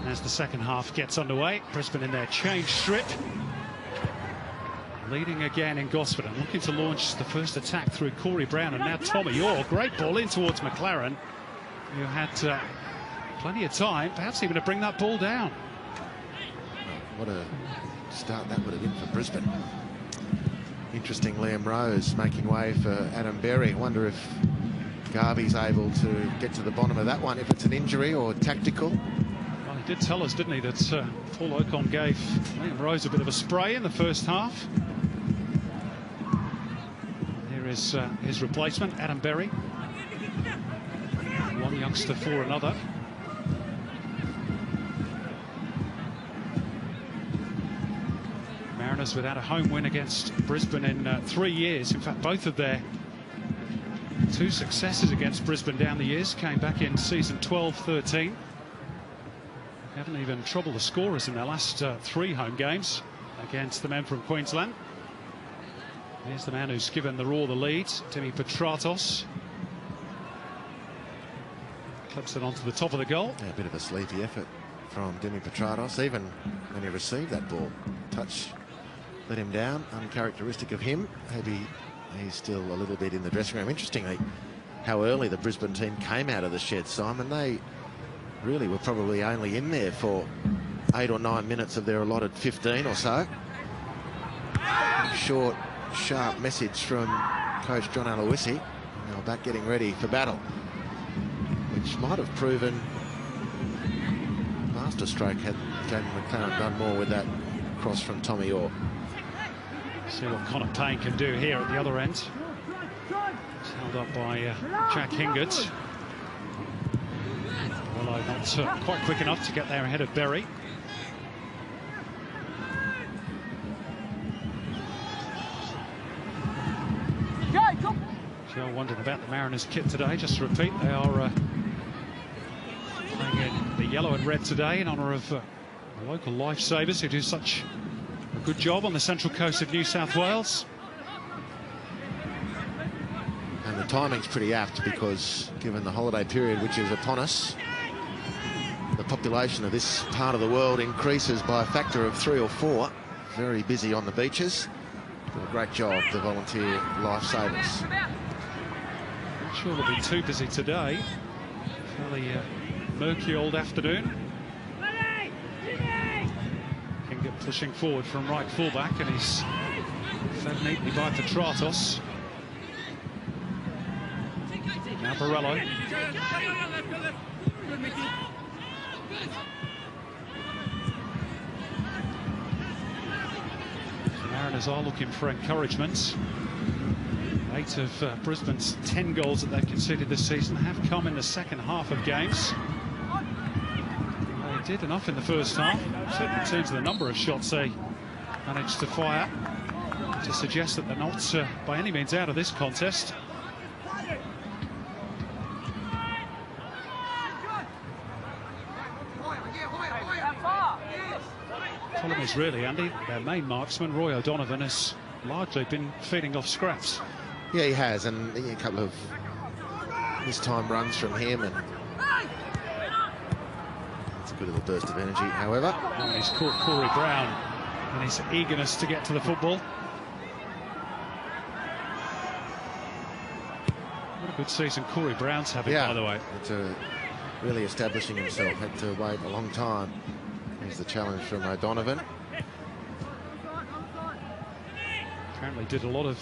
As the second half gets underway, Brisbane in their change strip. Leading again in Gosford and looking to launch the first attack through Corey Brown and now Tommy Orr. Great ball in towards McLaren, who had plenty of time, perhaps even to bring that ball down. What a start that would have been for Brisbane. Interesting, Liam Rose making way for Adam Berry. Wonder if Garvey's able to get to the bottom of that one, if it's an injury or tactical. Well, he did tell us, didn't he, that Paul Ocon gave Liam Rose a bit of a spray in the first half. Here is his replacement, Adam Berry. One youngster for another. Mariners without a home win against Brisbane in 3 years. In fact, both of their 2 successes against Brisbane down the years came back in season 12-13. Haven't even troubled the scorers in their last 3 home games against the men from Queensland. Here's the man who's given the Roar the lead, Demi Petratos. Clips it onto the top of the goal. Yeah, a bit of a sleepy effort from Demi Petratos, even when he received that ball. Touch let him down, uncharacteristic of him. Maybe he's still a little bit in the dressing room. Interestingly, how early the Brisbane team came out of the shed, Simon. They really were probably only in there for 8 or 9 minutes of their allotted 15 or so. Short, sharp message from coach John Aloisi. Now back getting ready for battle, which might have proven masterstroke had Jaden McLaren done more with that cross from Tommy Orr. See what Connor Payne can do here at the other end. It's held up by Jack Hingert. Well, not quite quick enough to get there ahead of Berry. Joe wondered about the Mariners kit today. Just to repeat, they are playing in the yellow and red today in honour of the local lifesavers who do such a good job on the central coast of New South Wales. And the timing's pretty apt because given the holiday period which is upon us, the population of this part of the world increases by a factor of 3 or 4. Very busy on the beaches. Do a great job, the volunteer lifesavers. Not sure they'll be too busy today. Fairly murky old afternoon. Hingert pushing forward from right fullback, and he's fed neatly by Petratos. Now Borrello. The Mariners are looking for encouragement. 8 of Brisbane's 10 goals that they've conceded this season have come in the second half of games. They did enough in the first half, certainly in terms of the number of shots they managed to fire, to suggest that they're not by any means out of this contest. Problem is really, Andy, their main marksman, Roy O'Donovan, has largely been feeding off scraps. Yeah, he has, and a couple of missed-time runs from him, and it's a good little burst of energy, however. And he's caught Corey Brown in his eagerness to get to the football. What a good season Corey Brown's having, by the way. It's really establishing himself. Had to wait a long time. Here's the challenge from O'Donovan. Apparently did a lot of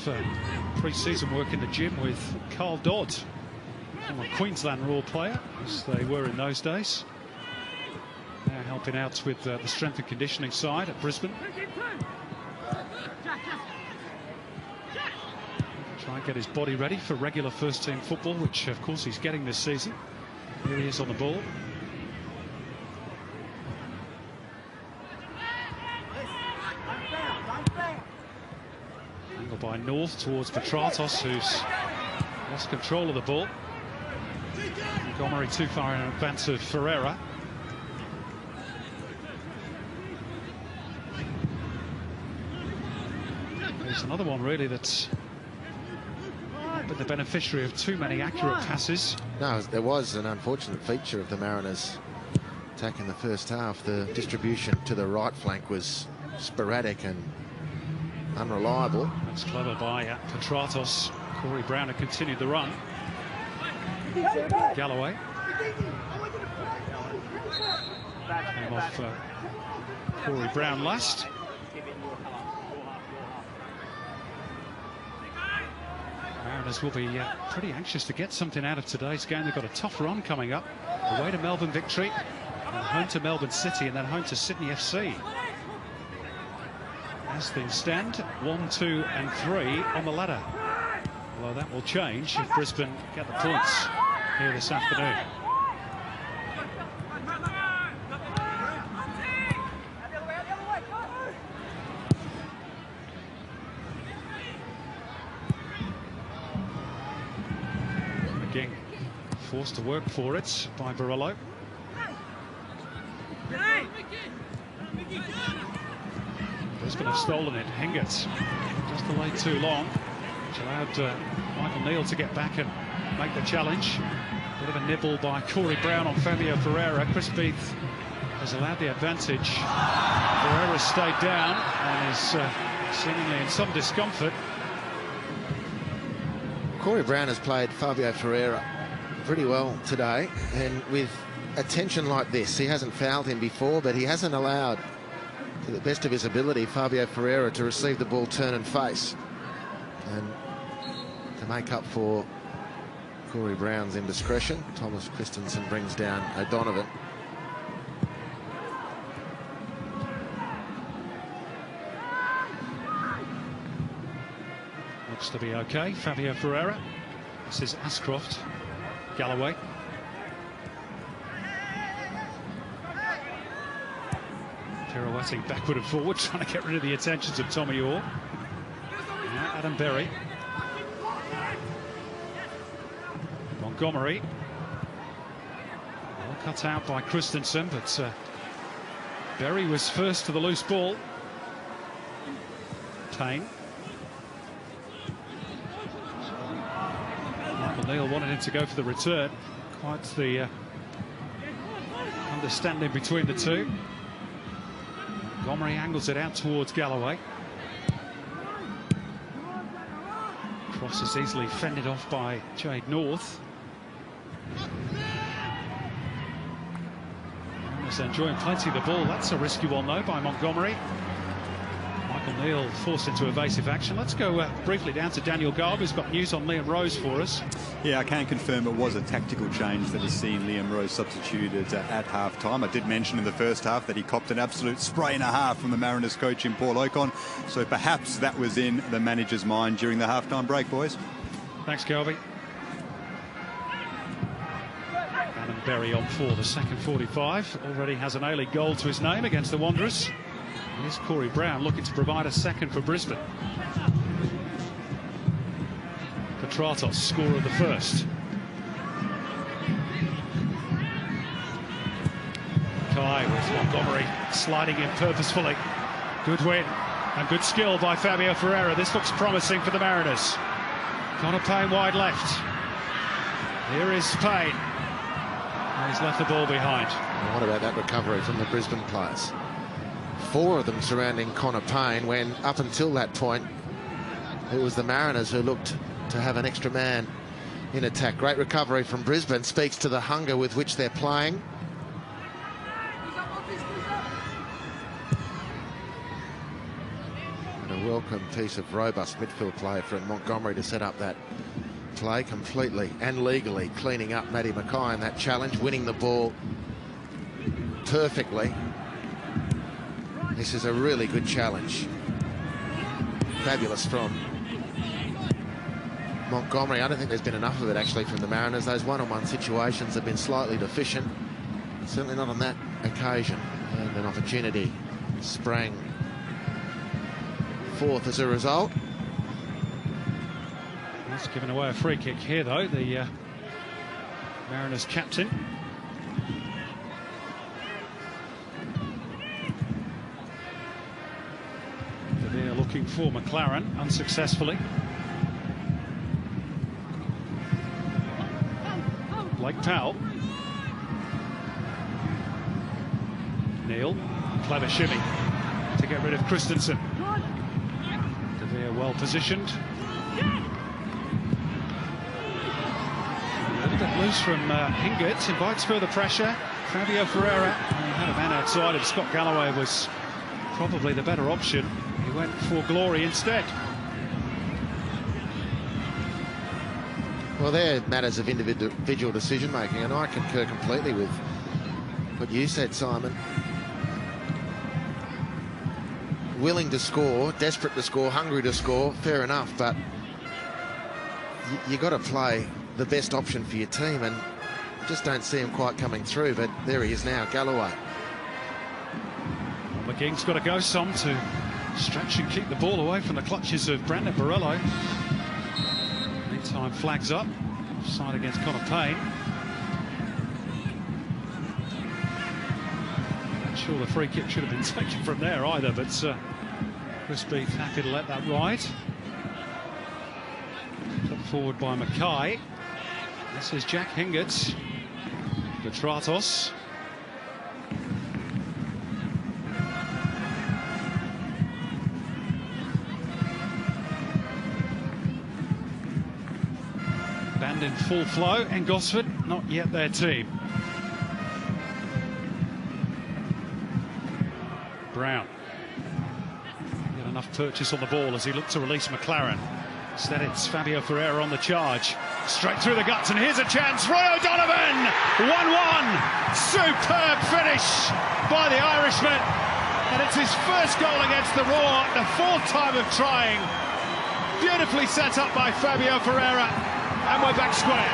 pre-season work in the gym with Carl Dodd, former Queensland Roar player, as they were in those days. Now helping out with the strength and conditioning side at Brisbane. Try and get his body ready for regular first-team football, which of course he's getting this season. Here he is on the ball. By North towards Petratos, who's lost control of the ball. Montgomery too far in advance of Ferreira. There's another one really that's been the beneficiary of too many accurate passes. No, there was an unfortunate feature of the Mariners attack in the first half, the distribution to the right flank was sporadic and unreliable. That's clever by Petratos. Corey Brown had continued the run. Galloway. Came off Corey Brown last. Mariners will be pretty anxious to get something out of today's game. They've got a tough run coming up. Away to Melbourne Victory, and home to Melbourne City, and then home to Sydney FC. As things stand, 1, 2 and 3 on the ladder. Although that will change if Brisbane get the points here this afternoon. Again, forced to work for it by Barolo. Brisbane have stolen it. Hingert just delayed too long, which allowed Michael Neal to get back and make the challenge. Bit of a nibble by Corey Brown on Fabio Ferreira. Chris Beath has allowed the advantage. Ferreira stayed down and is seemingly in some discomfort. Corey Brown has played Fabio Ferreira pretty well today, and with attention like this, he hasn't fouled him before, but he hasn't allowed, to the best of his ability, Fabio Ferreira to receive the ball, turn and face. And to make up for Corey Brown's indiscretion, Thomas Christensen brings down O'Donovan. Looks to be okay. Fabio Ferreira. This is Ashcroft. Galloway. Pirouetting backward and forward, trying to get rid of the attentions of Tommy Orr. Now Adam Berry. Montgomery. Well cut out by Christensen, but Berry was first to the loose ball. Payne. Michael Neal wanted him to go for the return. Quite the understanding between the two. Montgomery angles it out towards Galloway. Cross is easily fended off by Jade North. Mariners enjoying plenty of the ball. That's a risky one though by Montgomery. Michael Neal forced into evasive action. Let's go briefly down to Daniel Garb, who's got news on Liam Rose for us. Yeah, I can confirm it was a tactical change that has seen Liam Rose substituted at half-time. I did mention in the first half that he copped an absolute spray and a half from the Mariners coach in Paul Ocon, so perhaps that was in the manager's mind during the half-time break, boys. Thanks, Kelby. Adam Berry on for the second 45. Already has an A-League goal to his name against the Wanderers. Here's Corey Brown looking to provide a second for Brisbane. Petratos, scorer of the first. Kai with Montgomery sliding in purposefully. Good win and good skill by Fabio Ferreira. This looks promising for the Mariners. Connor Payne wide left. Here is Payne. And he's left the ball behind. And what about that recovery from the Brisbane players? 4 of them surrounding Connor Payne, when up until that point it was the Mariners who looked to have an extra man in attack. Great recovery from Brisbane, speaks to the hunger with which they're playing. And a welcome piece of robust midfield play from Montgomery to set up that play completely and legally, cleaning up Matty Mackay in that challenge, winning the ball perfectly. This is a really good challenge. Fabulous from Montgomery. I don't think there's been enough of it actually from the Mariners. Those one-on-one situations have been slightly deficient. Certainly not on that occasion. And an opportunity sprang forth as a result. He's given away a free kick here though, the Mariners captain. They're looking for McLaren, unsuccessfully. Blake Powell. Neil. Clever shimmy to get rid of Christensen. De Vere well positioned. A little bit loose from Hingert, invites further pressure. Fabio Ferreira, he had a man outside him. Scott Galloway was probably the better option. He went for glory instead. Well, they're matters of individual decision-making, and I concur completely with what you said, Simon. Willing to score, desperate to score, hungry to score, fair enough, but you got to play the best option for your team, and just don't see him quite coming through, but there he is now, Galloway. Well, McGee's got to go some to stretch and keep the ball away from the clutches of Brandon Borrello. Meantime, flags up, side against Connor Payne. Not sure the free kick should have been taken from there either, but Chris Beath happy to let that ride. Put forward by Mackay. This is Jack Hingert. Petratos. Band in full flow, and Gosford not yet their team. Brown. Get enough purchase on the ball as he looked to release McLaren. Instead it's Fabio Ferreira on the charge. Straight through the guts, and here's a chance. Roy O'Donovan! 1-1. Superb finish by the Irishman. And it's his first goal against the Roar, the fourth time of trying. Beautifully set up by Fabio Ferreira. And we're back square.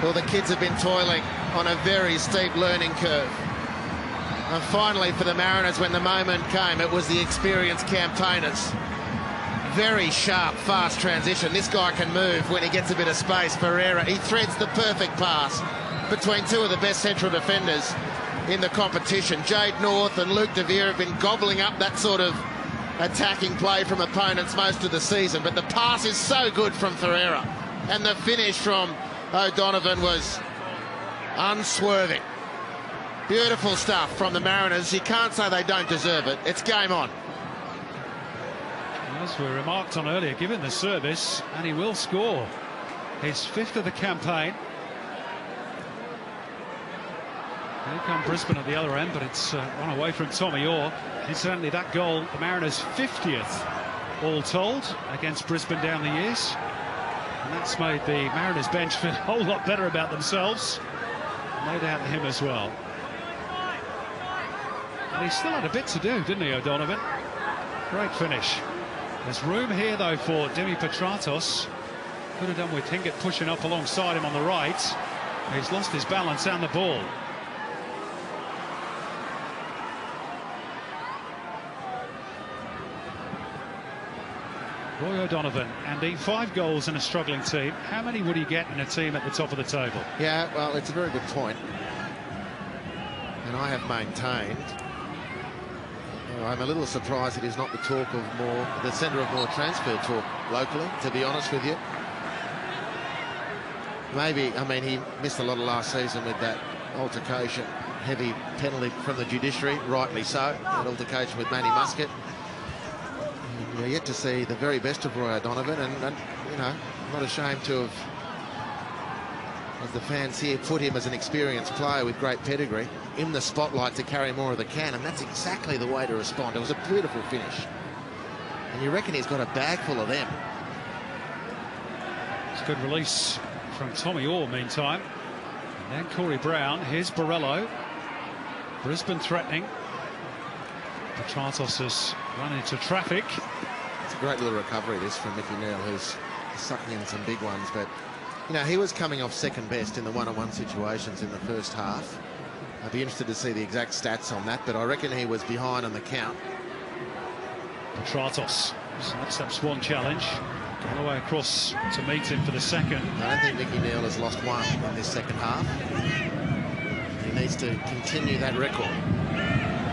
Well, the kids have been toiling on a very steep learning curve. And finally, for the Mariners, when the moment came, it was the experienced campaigners. Very sharp, fast transition. This guy can move when he gets a bit of space. Ferreira, he threads the perfect pass between two of the best central defenders in the competition. Jade North and Luke De Vere have been gobbling up that sort of attacking play from opponents most of the season, but the pass is so good from Ferreira, and the finish from O'Donovan was unswerving. Beautiful stuff from the Mariners. You can't say they don't deserve it. It's game on. As we remarked on earlier, given the service, and he will score his fifth of the campaign. Here come Brisbane at the other end, but it's run away from Tommy Orr. It's certainly that goal, the Mariners' 50th all told against Brisbane down the years. And that's made the Mariners bench feel a whole lot better about themselves. No doubt him as well. And he still had a bit to do, didn't he, O'Donovan? Great finish. There's room here, though, for Demi Petratos. Could have done with Hingert pushing up alongside him on the right. He's lost his balance and the ball. Roy O'Donovan, Andy, 5 goals in a struggling team. How many would he get in a team at the top of the table? Yeah, well, it's a very good point. And I have maintained, I'm a little surprised it is not the talk of more, the centre of more transfer talk locally, to be honest with you. Maybe, I mean, he missed a lot of last season with that altercation, heavy penalty from the judiciary, rightly so, that altercation with Manny Muscat. You're yet to see the very best of Roy O'Donovan, and you know, I'm not ashamed to have, as the fans here put him as an experienced player with great pedigree, in the spotlight to carry more of the can, and that's exactly the way to respond. It was a beautiful finish. And you reckon he's got a bag full of them. It's a good release from Tommy Orr, meantime. And then Corey Brown. Here's Borrello. Brisbane threatening. Petratos has run into traffic. It's a great little recovery, this, from Mickey Neal, who's sucking in some big ones. But, you know, he was coming off second best in the one-on-one situations in the first half. I'd be interested to see the exact stats on that, but I reckon he was behind on the count. Petratos sidesteps one challenge. Galloway across to meet him for the second. I don't think Mickey Neal has lost one in this second half. He needs to continue that record.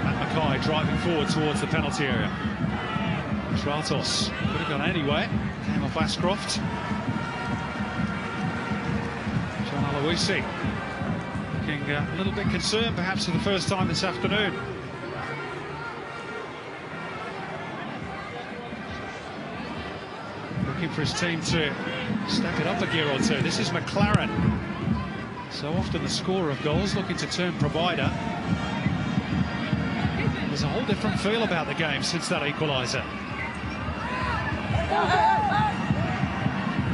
Matt Mackay driving forward towards the penalty area. Petratos could have gone anywhere. Came off Ashcroft. John Aloisi looking a little bit concerned, perhaps for the first time this afternoon. Looking for his team to step it up a gear or two. This is McLaren. So often the scorer of goals looking to turn provider. There's a whole different feel about the game since that equaliser.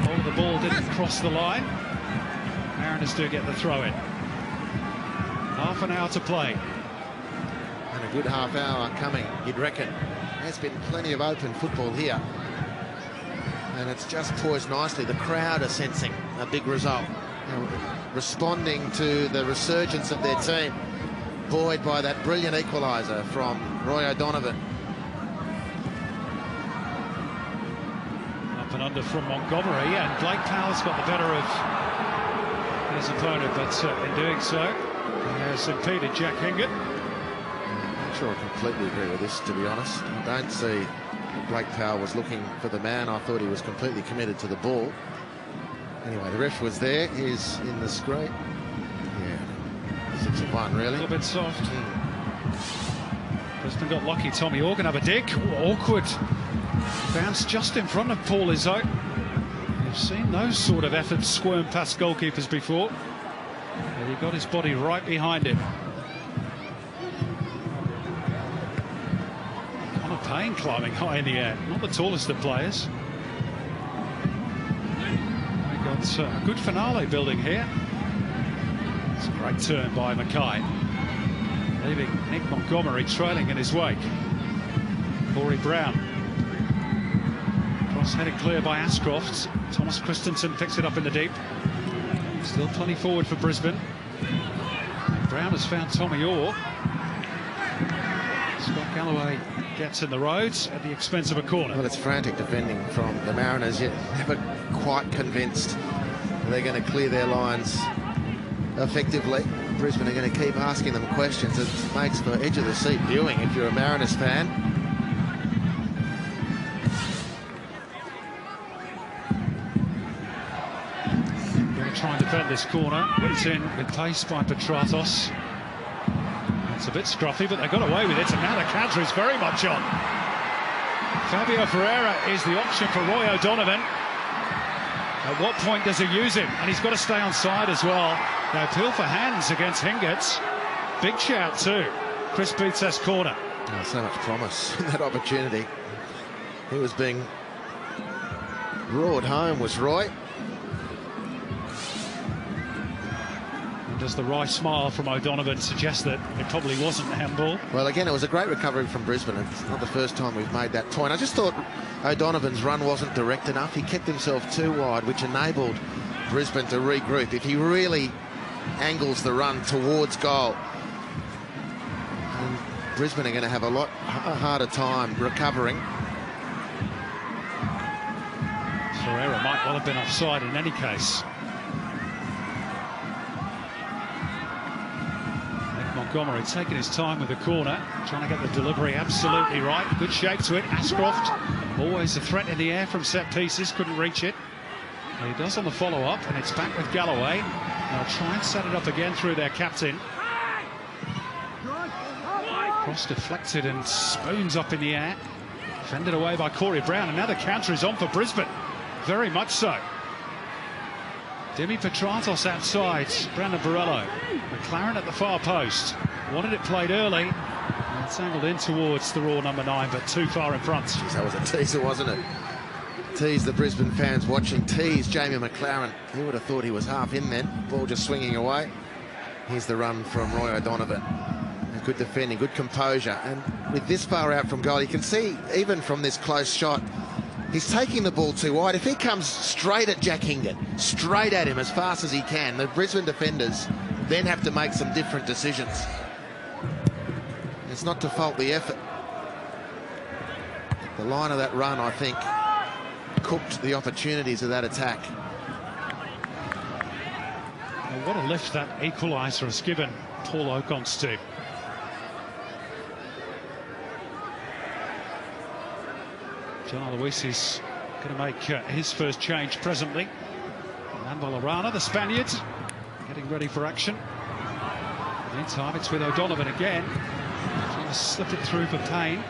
Oh, the ball didn't cross the line. Mariners do get the throw in. Half an hour to play. And a good half hour coming, you'd reckon. There's been plenty of open football here. And it's just poised nicely. The crowd are sensing a big result. You know, responding to the resurgence of their team, buoyed by that brilliant equaliser from Roy O'Donovan. Up and under from Montgomery, and Blake Powell's got the better of his opponent, but in doing so, he has impeded Jack Hingett. I'm not sure I completely agree with this, to be honest. I don't see Blake Powell was looking for the man. I thought he was completely committed to the ball. Anyway, the ref was there. He's in the screen. Yeah, 6-1 really. A little bit soft. Brisbane got lucky. Tommy Orr can have a dig. Ooh, awkward bounce just in front of Paul Izzo. You've seen those sort of efforts squirm past goalkeepers before. But he got his body right behind him. Connor Payne climbing high in the air. Not the tallest of players. Got a good finale building here. It's a great turn by Mackay, leaving Nick Montgomery trailing in his wake. Corey Brown. Cross headed clear by Ashcroft. Thomas Christensen picks it up in the deep. Still plenty forward for Brisbane. Brown has found Tommy Orr. Scott Galloway gets in the roads at the expense of a corner. Well, it's frantic defending from the Mariners, yet never quite convinced they're going to clear their lines effectively. Brisbane are going to keep asking them questions. It makes for edge of the seat viewing if you're a Mariners fan. Going to try and defend this corner. Whipped in with pace by Petratos. It's a bit scruffy, but they got away with it, and now the counter is very much on. Fabio Ferreira is the option for Roy O'Donovan. At what point does he use him? And he's got to stay on side as well. Now, appeal for hands against Hingett. Big shout too. Chris Beates' corner. Oh, so much promise in that opportunity. He was being roared home, was Roy. Does the wry smile from O'Donovan suggest that it probably wasn't a handball? Well, again, it was a great recovery from Brisbane. It's not the first time we've made that point. I just thought O'Donovan's run wasn't direct enough. He kept himself too wide, which enabled Brisbane to regroup. If he really angles the run towards goal, and Brisbane are going to have a lot harder time recovering. Ferreira might well have been offside in any case. Montgomery taking his time with the corner, trying to get the delivery absolutely right. Good shape to it. Ashcroft, always a threat in the air from set pieces, couldn't reach it. He does on the follow-up, and it's back with Galloway. They'll try and set it up again through their captain. Cross deflected and spoons up in the air. Fended away by Corey Brown, and now the counter is on for Brisbane. Very much so. Demi Petratos outside, Brandon Borello. McLaren at the far post. Wanted it played early. And it's angled in towards the raw number 9, but too far in front. Jeez, that was a teaser, wasn't it? Tease the Brisbane fans watching. Tease Jamie McLaren. Who would have thought he was half in then? Ball just swinging away. Here's the run from Roy O'Donovan. Good defending, good composure. And with this far out from goal, you can see, even from this close shot, he's taking the ball too wide. If he comes straight at Jack Hingett, straight at him as fast as he can, the Brisbane defenders then have to make some different decisions. It's not to fault the effort. The line of that run, I think, cooked the opportunities of that attack. Well, what a lift that equaliser has given Paul Ocon's team. John Aloisi's going to make his first change presently. Manuel Arana, the Spaniard, getting ready for action. In the meantime, it's with O'Donovan again, trying to slip it through for Payne.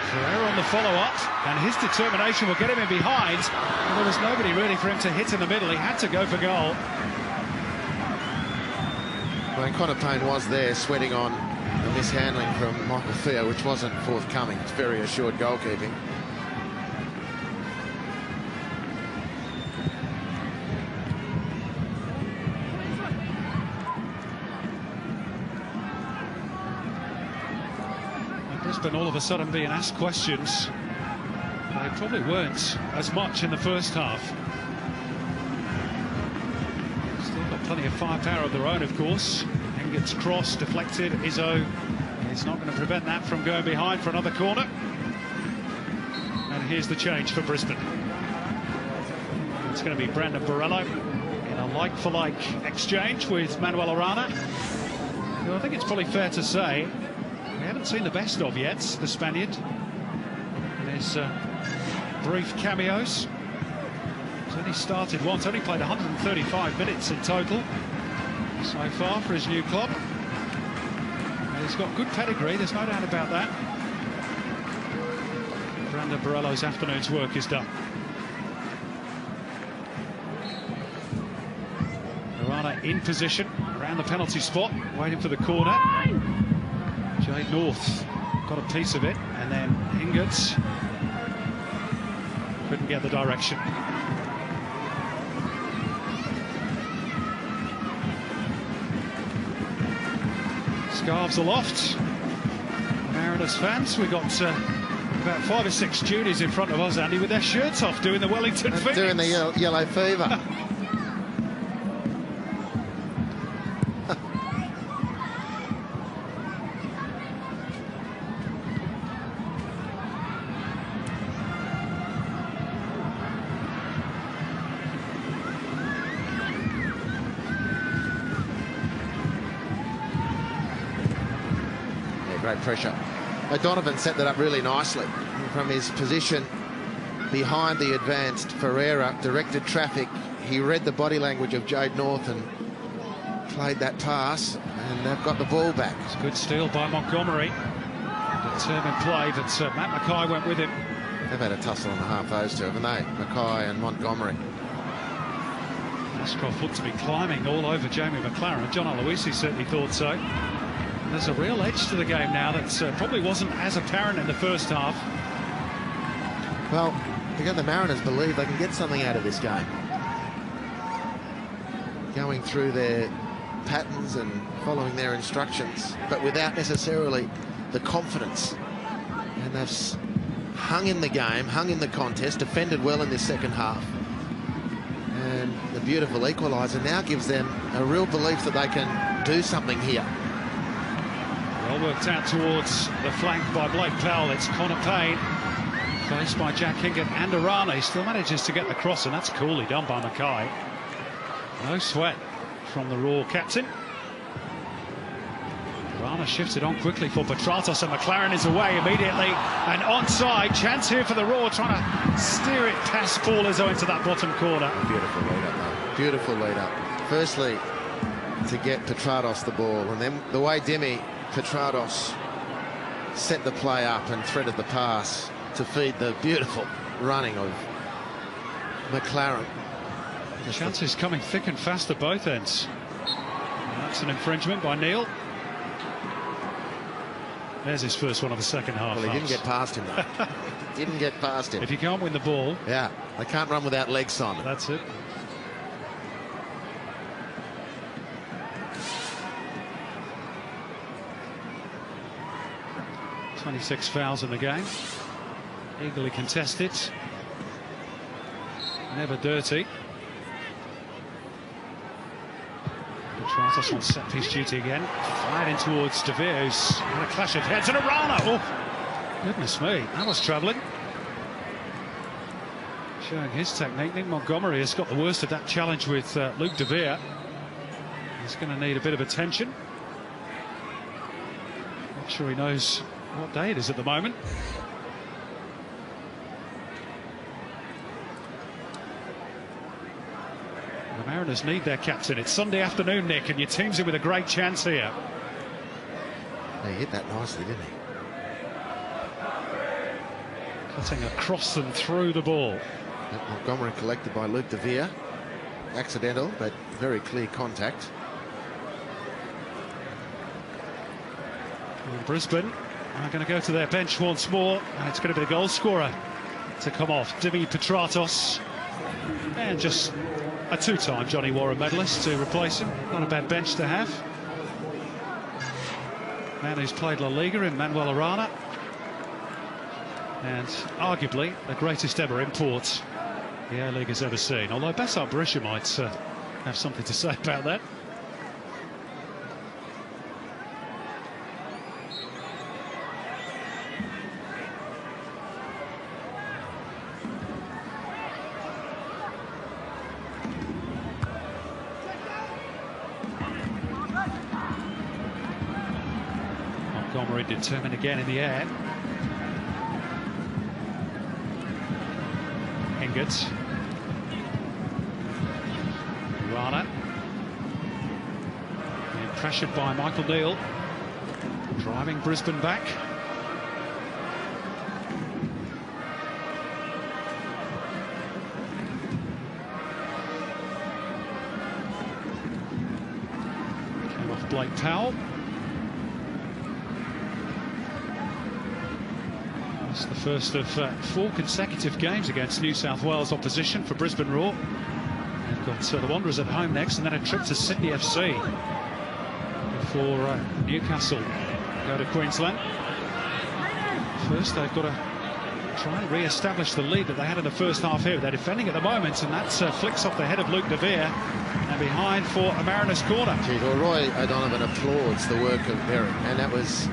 Ferreira on the follow-up, and his determination will get him in behind. And there was nobody really for him to hit in the middle. He had to go for goal. Well, Connor Payne was there, sweating on the mishandling from Michael Theo, which wasn't forthcoming. It's very assured goalkeeping. Brisbane all of a sudden being asked questions. They probably weren't as much in the first half. Still got plenty of firepower of their own, of course. Hengett's cross deflected. Izzo is not going to prevent that from going behind for another corner. And here's the change for Brisbane. It's going to be Brandon Borello in a like-for-like exchange with Manuel Arana, who I think it's probably fair to say we haven't seen the best of yet, the Spaniard. And his brief cameos. He's only started once, only played 135 minutes in total so far for his new club. And he's got good pedigree, there's no doubt about that. Brandon Borello's afternoon's work is done. Arana in position around the penalty spot, waiting for the corner. Jade North got a piece of it, and then Hingert couldn't get the direction. Scarves aloft. Mariners fans, we got about 5 or 6 juniors in front of us, Andy, with their shirts off, doing the Wellington Phoenix. Doing the yellow fever. Great pressure. O'Donovan set that up really nicely from his position behind the advanced Ferreira, directed traffic. He read the body language of Jade North and played that pass, and they've got the ball back. It's a good steal by Montgomery. Determined play, but Matt Mackay went with him. They've had a tussle on the half, those two, haven't they? Mackay and Montgomery. Ashcroft looked to be climbing all over Jamie McLaren. John Aloisi certainly thought so. There's a real edge to the game now that probably wasn't as apparent in the first half. Well, again, the Mariners believe they can get something out of this game. Going through their patterns and following their instructions, but without necessarily the confidence. And they've hung in the game, hung in the contest, defended well in this second half. And the beautiful equaliser now gives them a real belief that they can do something here. Well worked out towards the flank by Blake Powell. It's Connor Payne, faced by Jack Hingett and Arana. He still manages to get the cross, and that's coolly done by Mackay. No sweat from the Raw captain. Arana shifts it on quickly for Petratos, and McLaren is away immediately. And onside, chance here for the Raw, trying to steer it past Paul Izzo into that bottom corner. Beautiful lead-up, though. Beautiful lead-up. Firstly, to get Petratos the ball, and then the way Demi Petratos set the play up and threaded the pass to feed the beautiful running of McLaren. The chances coming thick and fast at both ends. And that's an infringement by Neil. There's his first one of the second half. Well, he didn't get past him, though. Didn't get past him. If you can't win the ball... Yeah, they can't run without legs, Simon. That's it. ...26 fouls in the game. Eagerly contested. Never dirty. Petratos on set-piece duty again. Fired in towards De Vere, who's had a clash of heads. And Arana! Oh, goodness me, that was travelling. Showing his technique. Nick Montgomery has got the worst of that challenge with Luke De Vere. He's going to need a bit of attention. Not sure he knows what day it is at the moment. The Mariners need their captain. It's Sunday afternoon, Nick, and your team's in with a great chance here. He hit that nicely, didn't he? Cutting across and through the ball. That Montgomery collected by Luke De Vere. Accidental, but very clear contact. And Brisbane are going to go to their bench once more, and it's going to be the goal scorer to come off, Jimmy Petratos, and just a two-time Johnny Warren medalist to replace him. Not a bad bench to have. Man who's played La Liga in Manuel Arana, and arguably the greatest ever import the A-League has ever seen. Although Bassam Berisha might have something to say about that. Montgomery determined again in the air. Hingert. Rana. Being pressured by Michael Neal. Driving Brisbane back. Came off Blake Powell. It's the first of 4 consecutive games against New South Wales opposition for Brisbane Roar. They've got the Wanderers at home next, and then a trip to Sydney FC before Newcastle go to Queensland. First, they've got to try and re-establish the lead that they had in the first half here. They're defending at the moment, and that flicks off the head of Luke De Vere, and behind for a Mariners corner. Gee, well, Roy O'Donovan applauds the work of Berry, and that was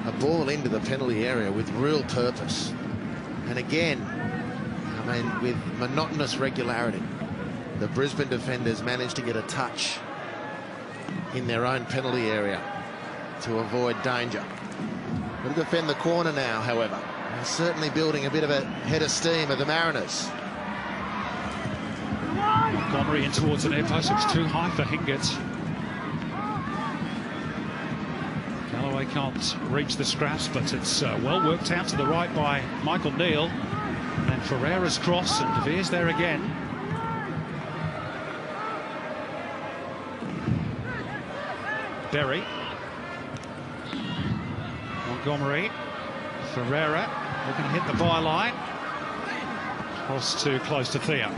a ball into the penalty area with real purpose. And again, I mean, with monotonous regularity, the Brisbane defenders managed to get a touch in their own penalty area to avoid danger. Will defend the corner now, however. They're certainly building a bit of a head of steam of the Mariners. Montgomery in towards the near post. It was too high for Hingert. Galloway can't reach the scraps, but it's well worked out to the right by Michael Neal. And then Ferreira's cross, and De Vere's there again. Berry. Montgomery. Ferreira looking to hit the byline. Cross too close to Thea.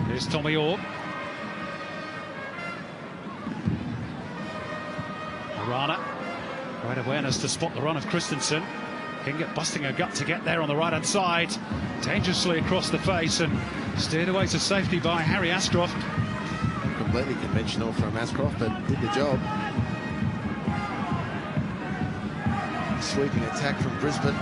Here's Tommy Orr. Arana. Great awareness to spot the run of Christensen. Hingert busting her gut to get there on the right-hand side. Dangerously across the face and steered away to safety by Harry Ascroft. Completely conventional from Ascroft, but did the job. Sweeping attack from Brisbane.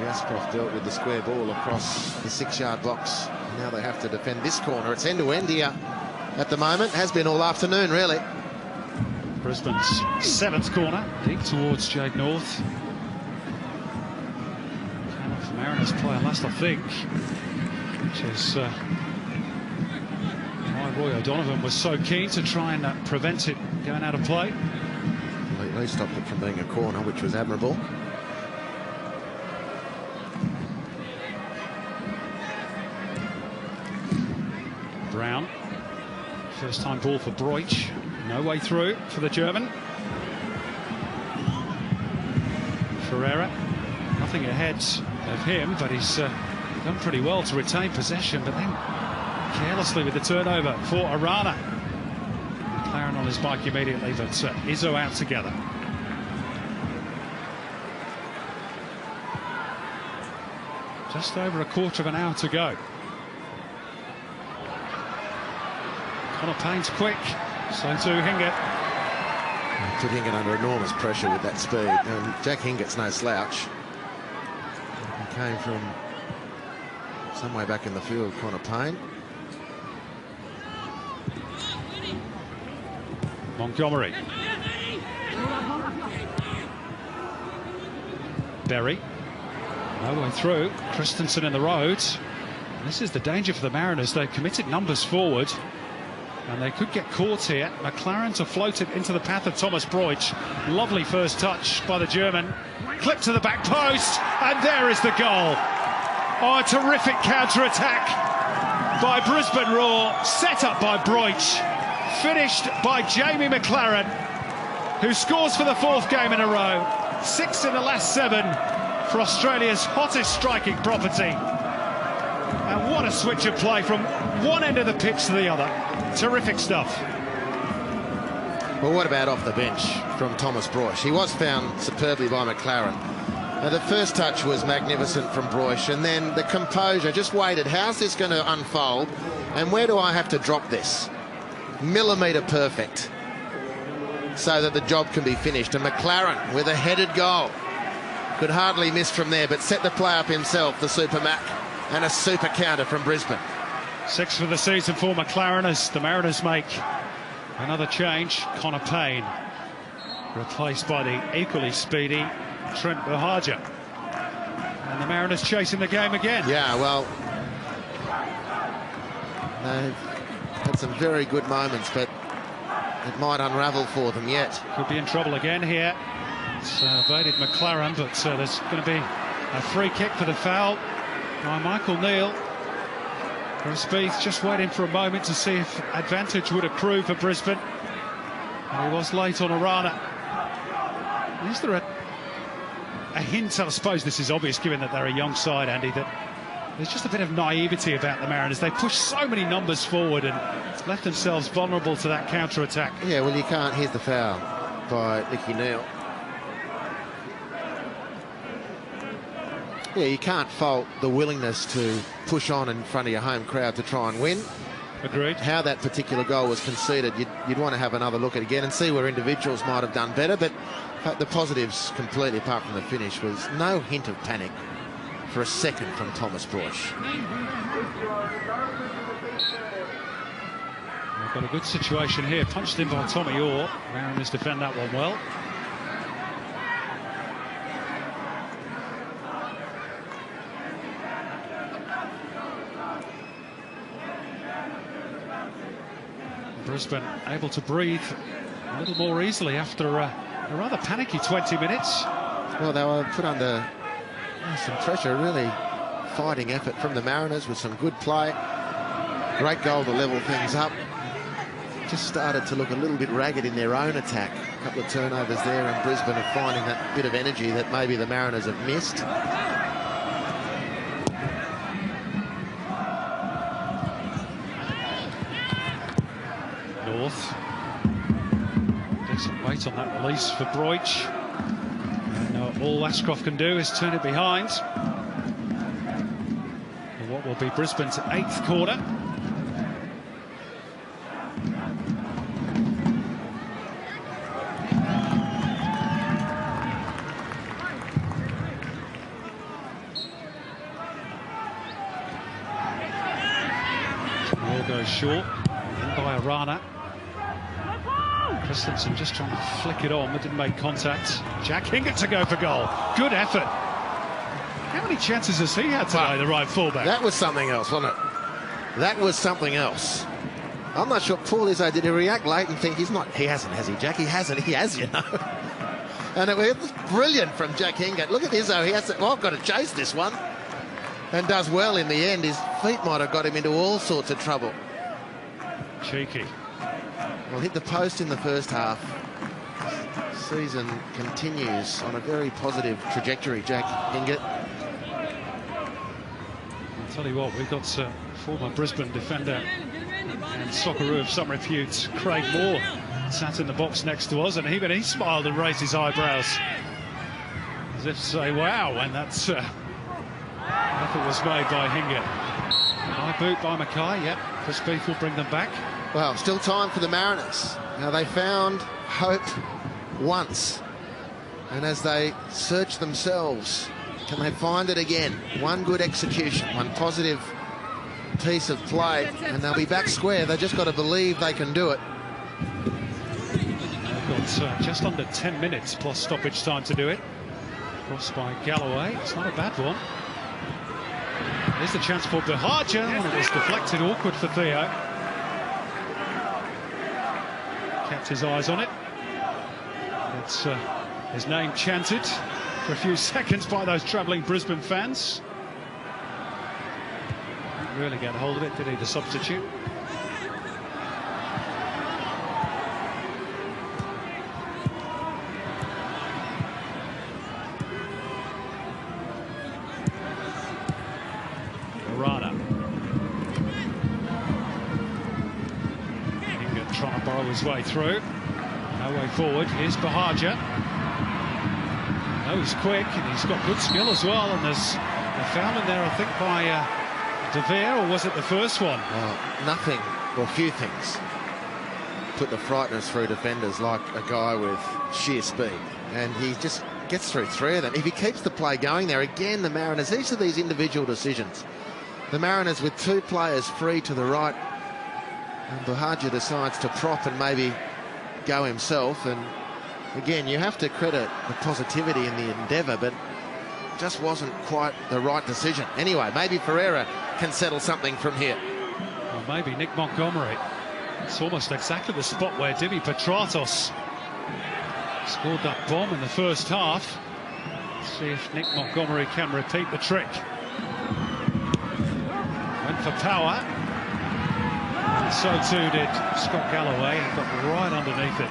Ascroft dealt with the square ball across the 6-yard box. Now they have to defend this corner. It's end-to-end here at the moment. Has been all afternoon, really. Brisbane's 7th corner, deep towards Jade North. Came off the Mariners player last, I think, which is why Roy O'Donovan was so keen to try and prevent it going out of play. They stopped it from being a corner, which was admirable. Brown, first time ball for Broich, no way through for the German. Ferreira, nothing ahead of him, but he's done pretty well to retain possession, but then carelessly with the turnover for Arana. McLaren on his bike immediately, but Izzo out together. Just over a quarter of an hour to go. Connor Payne's quick, so too Hingert. Put Hingert under enormous pressure with that speed. And Jack Hingert's no slouch. He came from some way back in the field, Connor Payne. Montgomery. Berry. No way through. Christensen in the road. This is the danger for the Mariners. They've committed numbers forward, and they could get caught here. McLaren to float it into the path of Thomas Broich. Lovely first touch by the German. Clip to the back post, and there is the goal. Oh, a terrific counter-attack by Brisbane Roar, set up by Broich, finished by Jamie McLaren, who scores for the 4th game in a row. 6 in the last 7 for Australia's hottest striking property. And what a switch of play from one end of the pitch to the other. Terrific stuff. Well, what about off the bench from Thomas Broich? He was found superbly by McLaren. Now, the first touch was magnificent from Broich, and then the composure, just waited. How's this going to unfold? And where do I have to drop this? Millimetre perfect, so that the job can be finished. And McLaren with a headed goal. Could hardly miss from there, but set the play up himself, the Super Mac, and a super counter from Brisbane. 6 for the season for McLaren as the Mariners make another change. Connor Payne replaced by the equally speedy Trent Buhagiar. And the Mariners chasing the game again. Yeah, well, they've had some very good moments, but it might unravel for them yet. Could be in trouble again here. It's evaded McLaren, but there's going to be a free kick for the foul by Michael Neal. Chris Spieth just waiting for a moment to see if advantage would accrue for Brisbane. And he was late on Arana. Is there a hint? I suppose this is obvious given that they're a young side, Andy, that there's just a bit of naivety about the Mariners. They pushed so many numbers forward and left themselves vulnerable to that counter-attack. Yeah, well, you can't. Here's the foul by Nicky Neal. Yeah, you can't fault the willingness to push on in front of your home crowd to try and win. Agreed. How that particular goal was conceded, you'd want to have another look at it again and see where individuals might have done better. But the positives completely, apart from the finish, was no hint of panic for a second from Thomas Broich. We've got a good situation here. Punched in by Tommy Orr. Mariners defend that one well. Brisbane able to breathe a little more easily after a rather panicky 20 minutes. Well, they were put under some pressure, really fighting effort from the Mariners with some good play. Great goal to level things up. Just started to look a little bit ragged in their own attack. A couple of turnovers there, and Brisbane are finding that bit of energy that maybe the Mariners have missed. North. Decent weight on that release for Broich. And all Ashcroft can do is turn it behind. And what will be Brisbane's 8th corner. Ball goes short. In by Arana. Christensen just trying to flick it on, but didn't make contact. Jack Hingett to go for goal. Good effort. How many chances has he had today, the right fullback? That was something else, wasn't it? That was something else. I'm not sure Paul Izzo, did he react late and think he's not? He hasn't, has he, Jack? He hasn't. He has, you know. And it was brilliant from Jack Hingett. Look at Izzo. He has to, well, I've got to chase this one. And does well in the end. His feet might have got him into all sorts of trouble. Cheeky. Well, hit the post in the first half. Season continues on a very positive trajectory, Jack Hingett. I'll tell you what, we've got former Brisbane defender and Socceroo of some repute, Craig Moore, sat in the box next to us, and even he smiled and raised his eyebrows as if to say, wow, and that's effort was made by Hingett. High boot by Mackay, yep. Chris Spieth will bring them back. Well, still time for the Mariners. Now, they found hope once. And as they search themselves Can they find it again? One good execution, one positive piece of play, and they'll be back square. They just got to believe they can do it. They've got just under 10 minutes plus stoppage time to do it. Crossed by Galloway. It's not a bad one. Here's the chance for Bahaja, and it was deflected, awkward for Theo. Kept his eyes on it. It's his name chanted for a few seconds by those travelling Brisbane fans. Didn't really get hold of it, did he, the substitute? Trying to borrow his way through. No way forward. Here's Bahaja. Oh, he's quick and he's got good skill as well. And there's a foul in there, I think, by De Vere, or was it the first one? Well, nothing, or few things, put the frighteners through defenders like a guy with sheer speed. And he just gets through three of them. If he keeps the play going there, again, the Mariners, these are these individual decisions. The Mariners with two players free to the right, and Bahaja decides to prop and maybe go himself. And again, you have to credit the positivity and the endeavour, but just wasn't quite the right decision. Anyway, maybe Ferreira can settle something from here. Or maybe Nick Montgomery. It's almost exactly the spot where Jimmy Petratos scored that bomb in the first half. Let's see if Nick Montgomery can repeat the trick. Went for power. And so too did Scott Galloway, and got right underneath it.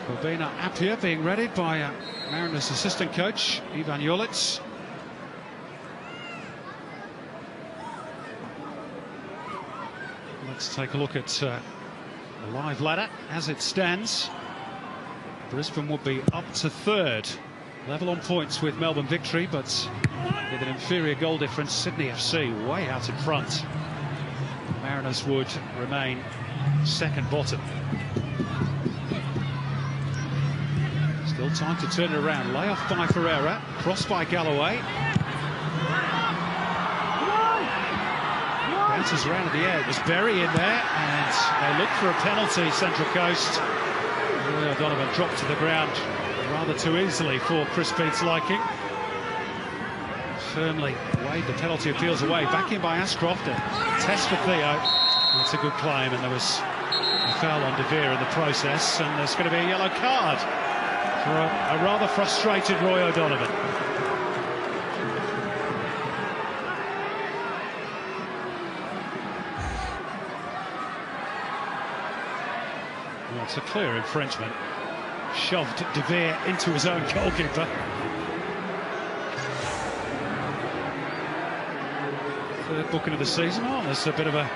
Corbina Appiah being readied by Mariners assistant coach Ivan Jolic. Let's take a look at the live ladder as it stands. Brisbane would be up to third, level on points with Melbourne Victory, but with an inferior goal difference. Sydney FC way out in front. Mariners would remain second bottom. Still time to turn it around. Lay off by Ferreira, cross by Galloway. Bounces around in the air. It was Berry in there, and they look for a penalty, Central Coast. Roy O'Donovan dropped to the ground rather too easily for Chris Peet's liking. Firmly weighed the penalty appeals away. Back in by Ashcroft. A test for Theo. That's a good claim, and there was a foul on De Vere in the process, and there's going to be a yellow card for a rather frustrated Roy O'Donovan. Well, it's a clear infringement. Shoved De Vere into his own goalkeeper. Third booking of the season. Oh, there's a bit of a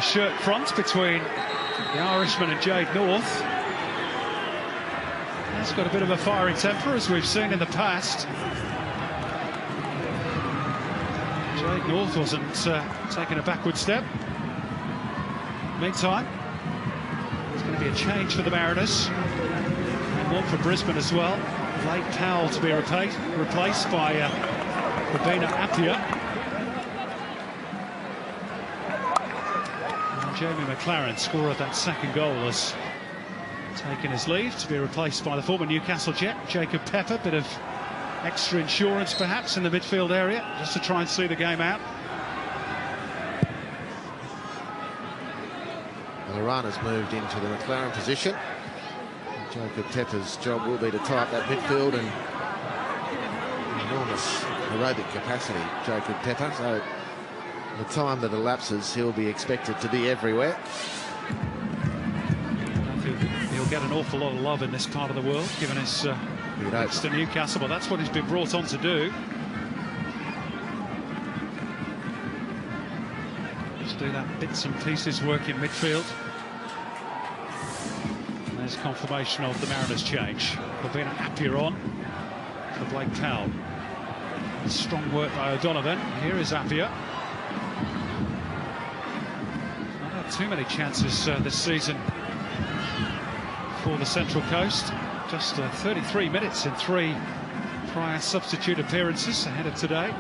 shirt front between the Irishman and Jade North. He's got a bit of a fiery temper, as we've seen in the past. Jade North wasn't taking a backward step. Meantime, there's going to be a change for the Mariners, and one for Brisbane as well. Blake Powell to be replaced by Corbina Appiah. And Jamie McLaren, scorer of that second goal, has taken his leave to be replaced by the former Newcastle Jet, Jacob Pepper. Bit of extra insurance perhaps in the midfield area, just to try and see the game out. Lorana's moved into the McLaren position. Jacob Pepper's job will be to tie up that midfield, and enormous aerobic capacity, Jacob Pepper. So the time that elapses, he'll be expected to be everywhere. He'll get an awful lot of love in this part of the world, given his links to Newcastle, but that's what he's been brought on to do. Just do that bits and pieces work in midfield. And there's confirmation of the Mariners' change. Corbina Appiah on for Blake Powell. Strong work by O'Donovan. Here is Appiah. Not had too many chances this season for the Central Coast. Just 33 minutes in 3 prior substitute appearances ahead of today.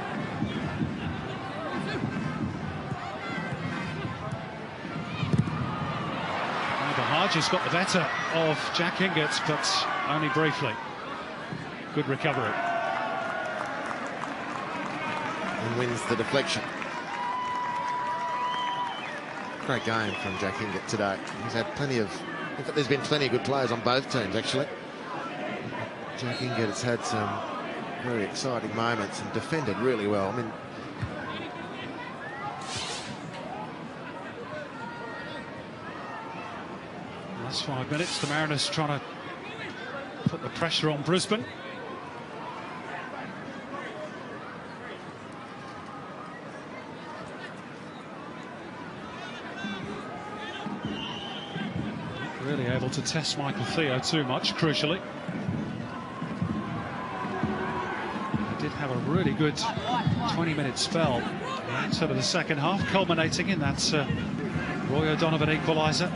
Has got the better of Jack Hingert, but only briefly. Good recovery. And wins the deflection. Great game from Jack Hingert today. He's had plenty of... In fact, there's been plenty of good players on both teams, actually. Jack Hingert has had some very exciting moments and defended really well. I mean, last 5 minutes, the Mariners trying to put the pressure on Brisbane. Not really able to test Michael Theo too much, crucially. He did have a really good 20-minute spell outside of the second half, culminating in that Roy O'Donovan equaliser.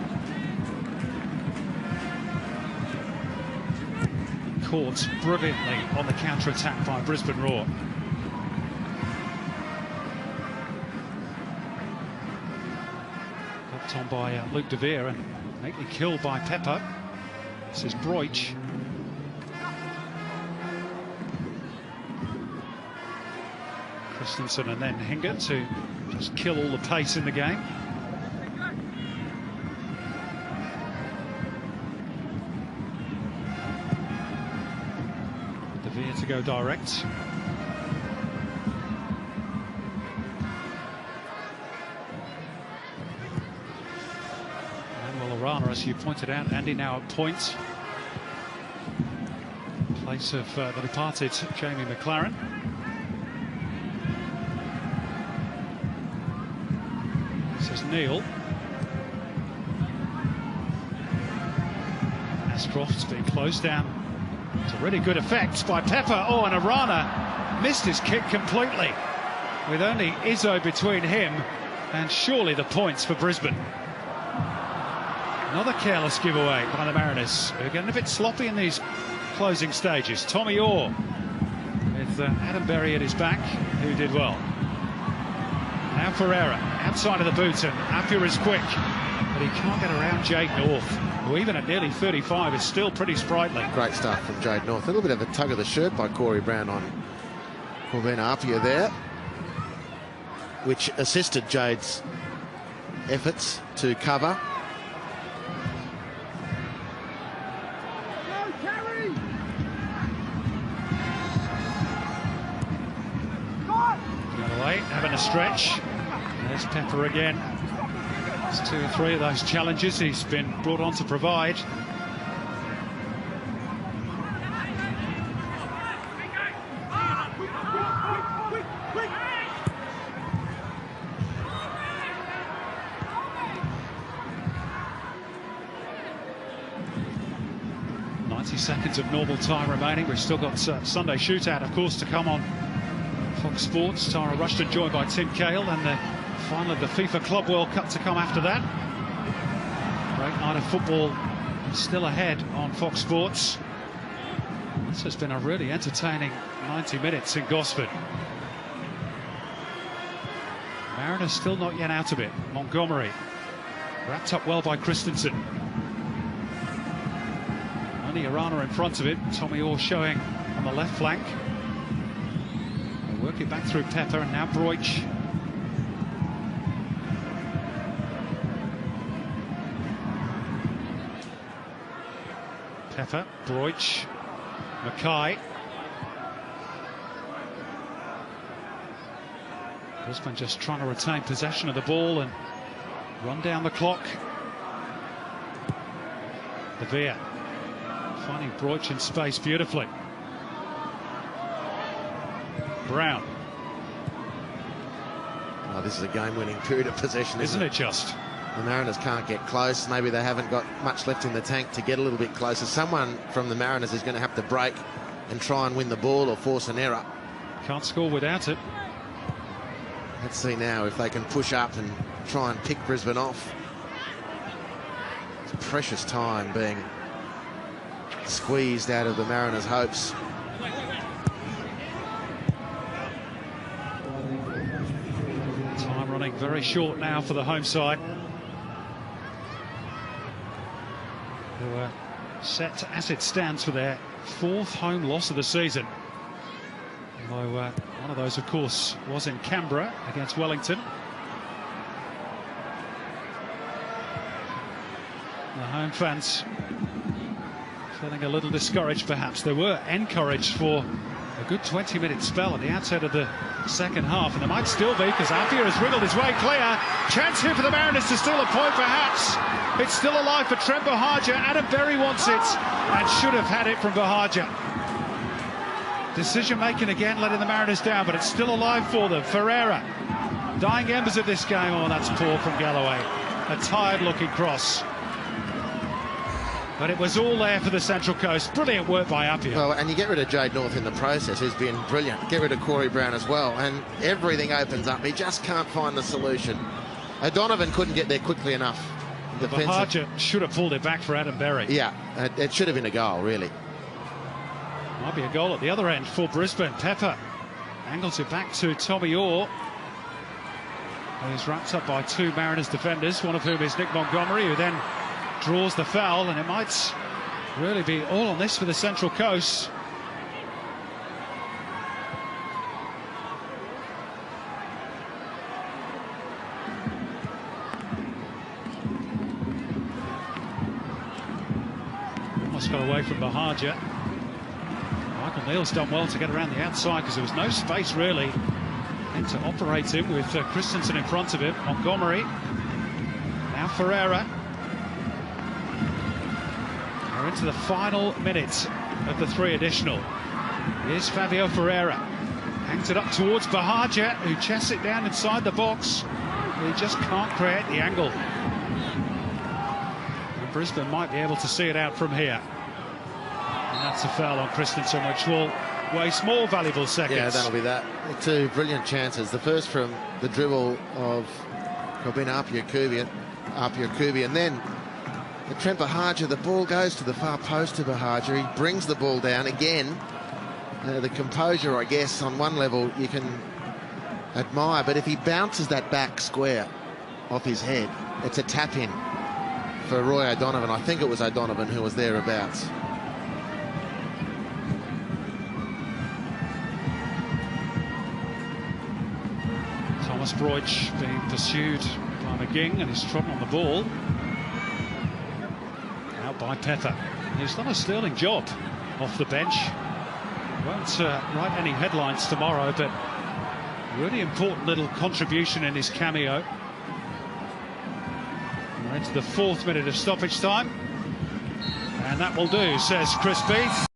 Caught brilliantly on the counter-attack by Brisbane Roar. Hooked on by Luke De Vere and neatly killed by Pepper. This is Broich. Christensen and then Hingert to just kill all the pace in the game. To go direct. Manuel Arana, as you pointed out, Andy, now at point. In place of the departed Jamie McLaren. This is Neil. Ashcroft's being closed down. It's a really good effect by Pepper. Oh, and Arana missed his kick completely, with only Izzo between him and surely the points for Brisbane. Another careless giveaway by the Mariners, who are getting a bit sloppy in these closing stages. Tommy Orr with Adam Berry at his back, who did well. Now Ferreira outside of the boot, and Appiah is quick, but he can't get around Jade North, who even at nearly 35 is still pretty sprightly. Great stuff from Jade North. A little bit of a tug of the shirt by Corey Brown on Corvina Appiah there, which assisted Jade's efforts to cover. The other way, having a stretch. There's Pepper again. 2 or 3 of those challenges he's been brought on to provide. Seconds of normal time remaining. We've still got Sunday Shootout, of course, to come on Fox Sports. Tara Rushton joined by Tim Cahill, and the final of the FIFA Club World Cup to come after that. Great night of football still ahead on Fox Sports. This has been a really entertaining 90 minutes in Gosford. Mariners still not yet out of it. Montgomery wrapped up well by Christensen. Arana in front of it. Tommy Orr showing on the left flank. They'll work it back through Pepper, and now Broich. Pepper, Broich, Mackay. Brisbane just trying to retain possession of the ball and run down the clock. De Vere finding Broich in space beautifully. Brown. Oh, this is a game-winning period of possession, isn't it just? The Mariners can't get close. Maybe they haven't got much left in the tank to get a little bit closer. Someone from the Mariners is going to have to break and try and win the ball or force an error. Can't score without it. Let's see now if they can push up and try and pick Brisbane off. It's precious time being squeezed out of the Mariners' hopes. Time running very short now for the home side, who are set as it stands for their 4th home loss of the season. Although one of those, of course, was in Canberra against Wellington. The home fans feeling a little discouraged, perhaps. They were encouraged for a good 20-minute spell at the outset of the second half, and there might still be, because Appiah has wriggled his way clear. Chance here for the Mariners to steal a point, perhaps. It's still alive for Trent Bahagia. Adam Berry wants it and should have had it from Bahagia. Decision making again, letting the Mariners down, but it's still alive for them. Ferreira, dying embers of this game. Oh, that's poor from Galloway. A tired looking cross. But it was all there for the Central Coast. Brilliant work by Appiah. Well, and you get rid of Jade North in the process, who's been brilliant. Get rid of Corey Brown as well, and everything opens up. He just can't find the solution. O'Donovan couldn't get there quickly enough. Bahagia should have pulled it back for Adam Berry. Yeah, it should have been a goal, really. Might be a goal at the other end for Brisbane. Pepper angles it back to Tommy Orr, who's wrapped up by 2 Mariners defenders, one of whom is Nick Montgomery, who then draws the foul, and it might really be all on this for the Central Coast. Almost got away from Bahagia. Michael Neal's done well to get around the outside, because there was no space really and to operate him with Christensen in front of him. Montgomery, now Ferreira. We're into the final minute of the 3 additional. Here's Fabio Ferreira. Hangs it up towards Bahagia, who chests it down inside the box. He just can't create the angle. And Brisbane might be able to see it out from here. And that's a foul on Christensen, which will waste more valuable seconds. Yeah, that'll be that. 2 brilliant chances. The first from the dribble of Robina Appiah, and then the Trent Bahagia, the ball goes to the far post to Bahagia. He brings the ball down again. The composure, I guess, on one level you can admire, but if he bounces that back square off his head, it's a tap-in for Roy O'Donovan. I think it was O'Donovan who was thereabouts. Thomas Broich being pursued by McGing, and he's trodden on the ball. Out by Pepper. He's done a sterling job off the bench. Won't write any headlines tomorrow, but really important little contribution in his cameo. We're into the 4th minute of stoppage time, and that will do, says Chris Beath.